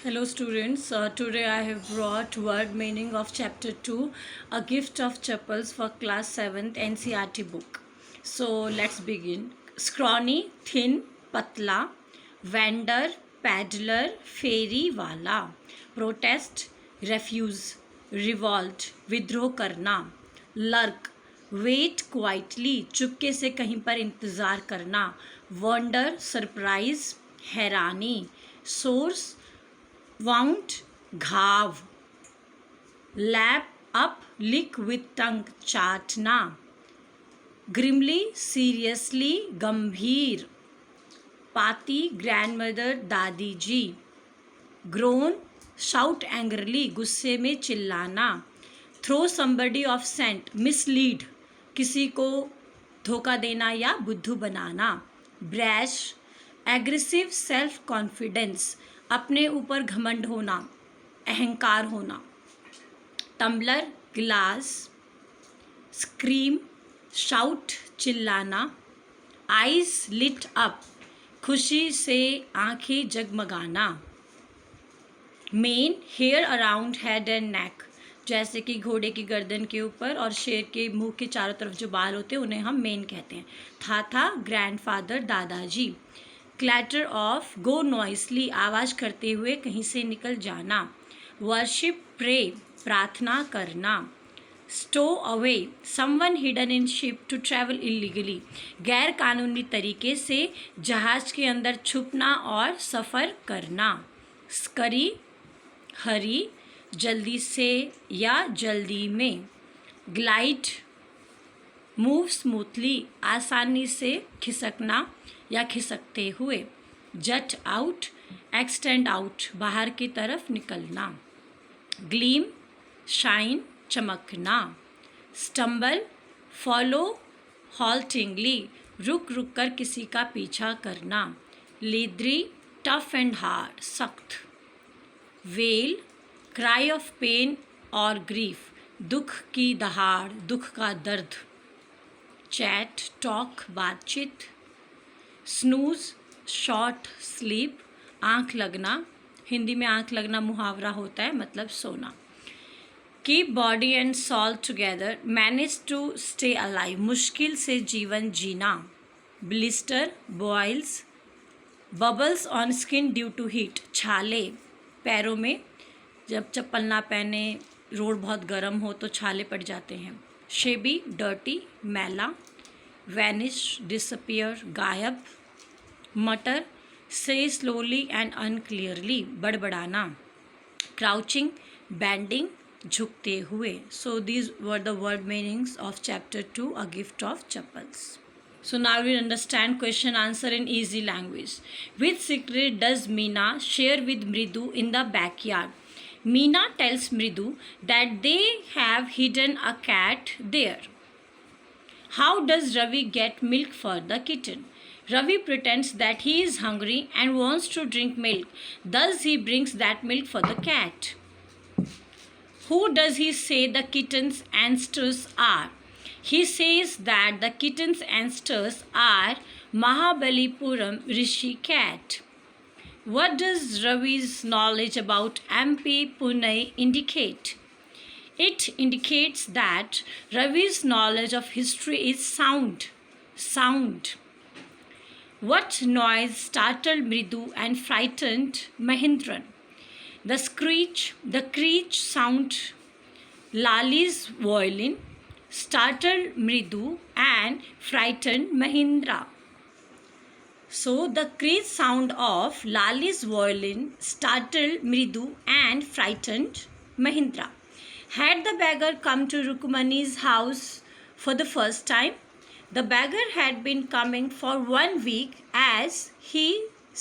Hello students, today I have brought word meaning of chapter 2, A Gift of Chapels for class 7th NCERT book. So let's begin. Scrawny, thin, patla, vendor, peddler, fairy wala, protest, refuse, revolt, विद्रोह करना, lurk, wait quietly, चुपके से कहीं पर इंतज़ार करना, wonder, surprise, हैरानी, source, wound घाव, lap up lick with tongue चाटना, grimly seriously गंभीर, पाती ग्रैंडमदर दादी जी, groan shout angrily गुस्से में चिल्लाना, throw somebody off scent mislead किसी को धोखा देना या बुद्धू बनाना, brash aggressive self confidence अपने ऊपर घमंड होना, अहंकार होना, टम्बलर गिलास, स्क्रीम शाउट चिल्लाना, आइज लिट अप खुशी से आंखें जगमगाना, mane hair around head and neck जैसे कि घोड़े की गर्दन के ऊपर और शेर के मुंह के चारों तरफ जो बाल होते हैं उन्हें हम मेन कहते हैं, था ग्रैंडफादर दादाजी, क्लैटर ऑफ गो नॉइसली आवाज़ करते हुए कहीं से निकल जाना, वर्शिप प्रे प्रार्थना करना, stow away someone hidden in ship to travel illegally गैर कानूनी तरीके से जहाज के अंदर छुपना और सफ़र करना, स्करी हरी जल्दी से या जल्दी में, ग्लाइड मूव स्मूथली आसानी से खिसकना या खिसकते हुए, जट आउट एक्सटेंड आउट बाहर की तरफ निकलना, ग्लीम शाइन चमकना, स्टम्बल फॉलो हॉल्टिंगली रुक कर किसी का पीछा करना, लीदरी टफ एंड हार्ड सख्त, वेल क्राई ऑफ पेन और ग्रीफ दुख की दहाड़ दुख का दर्द, चैट टॉक बातचीत, स्नूज शॉर्ट स्लीप आँख लगना, हिंदी में आँख लगना मुहावरा होता है मतलब सोना, keep body and soul together manage to stay alive मुश्किल से जीवन जीना, blister boils bubbles on skin due to heat छाले पैरों में जब चप्पल ना पहने रोड बहुत गर्म हो तो छाले पड़ जाते हैं, शेबी डर्टी मैला, वैनिश डिसअपियर गायब, मटर से स्लोली एंड अनक्लियरली बड़बड़ाना, क्राउचिंग बैंडिंग झुकते हुए. So these were the word meanings of chapter 2 a gift of chappals. So now we understand question answer in easy language. Which secret does Meena share with Mridu in the backyard? Meena tells Mridu that they have hidden a cat there. How does Ravi get milk for the kitten? Ravi pretends that he is hungry and wants to drink milk. Thus he brings that milk for the cat. Who does he say the kitten's ancestors are? He says that the kitten's ancestors are Mahabalipuram Rishi cat. What does Ravi's knowledge about MP Pune indicate? It indicates that Ravi's knowledge of history is sound. Sound. What noise startled Mridu and frightened Mahindran? The creech sound Lali's violin startled Mridu and frightened Mahindra. So the creech sound of Lali's violin startled Mridu and frightened Mahindra. Had the beggar come to Rukmani's house for the first time? The beggar had been coming for 1 week, as he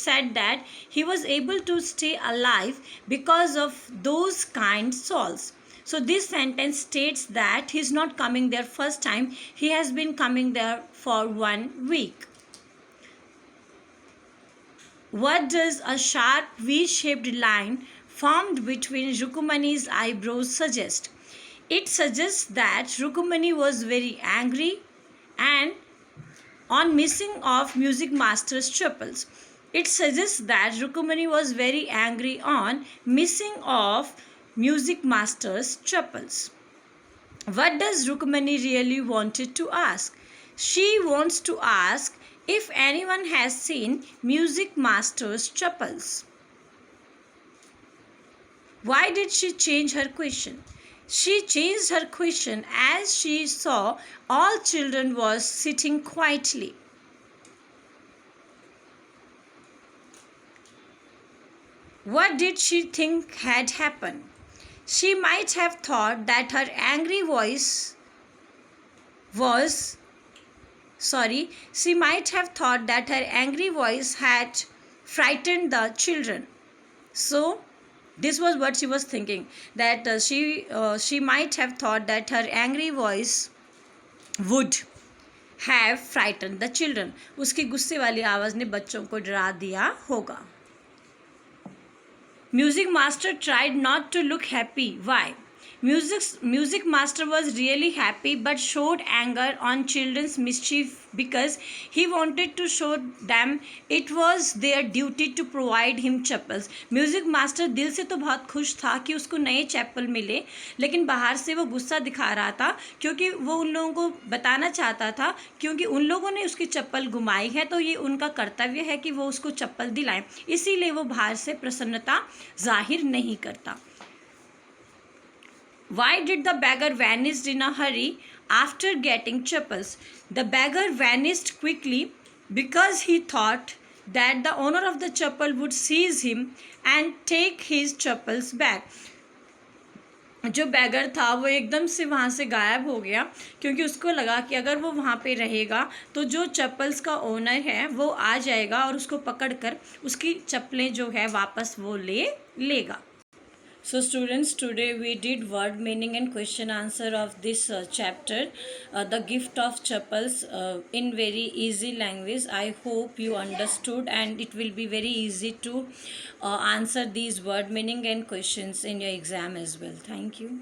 said that he was able to stay alive because of those kind souls. So this sentence states that he is not coming there first time, he has been coming there for 1 week. What does a sharp V-shaped line formed between Rukumani's eyebrows suggest? It suggests that Rukumani was very angry and on missing of music master's chapels. It suggests that Rukmani was very angry on missing of music master's chappals. What does Rukmani really wanted to ask? She wants to ask if anyone has seen music master's chappals. Why did she change her question? She changed her question as she saw all children was sitting quietly. What did she think had happened? She might have thought that her angry voice was she might have thought that her angry voice had frightened the children. So this was what she was thinking, that she might have thought that her angry voice would have frightened the children. उसकी गुस्से वाली आवाज़ ने बच्चों को डरा दिया होगा. Music master tried not to look happy. Why? Music master was really happy but showed anger on children's mischief because he wanted to show them it was their duty to provide him chappals. Music master दिल से तो बहुत खुश था कि उसको नए chapel मिले, लेकिन बाहर से वो गुस्सा दिखा रहा था क्योंकि वो उन लोगों को बताना चाहता था क्योंकि उन लोगों ने उसकी चप्पल घुमाई है तो ये उनका कर्तव्य है कि वो उसको चप्पल दिलाएं, इसीलिए वो बाहर से प्रसन्नता जाहिर नहीं करता. Why did the beggar vanish in a hurry after getting chappals? The beggar vanished quickly because he thought that the owner of the chappal would seize him and take his chappals back. जो bagger था वो एकदम से वहाँ से गायब हो गया क्योंकि उसको लगा कि अगर वो वहाँ पे रहेगा तो जो चप्पल्स का ओनर है वो आ जाएगा और उसको पकड़कर उसकी चप्पलें जो है वापस वो ले लेगा. So students, today we did word meaning and question answer of this chapter, the gift of chappals, in very easy language. I hope you understood and it will be very easy to answer these word meaning and questions in your exam as well. Thank you.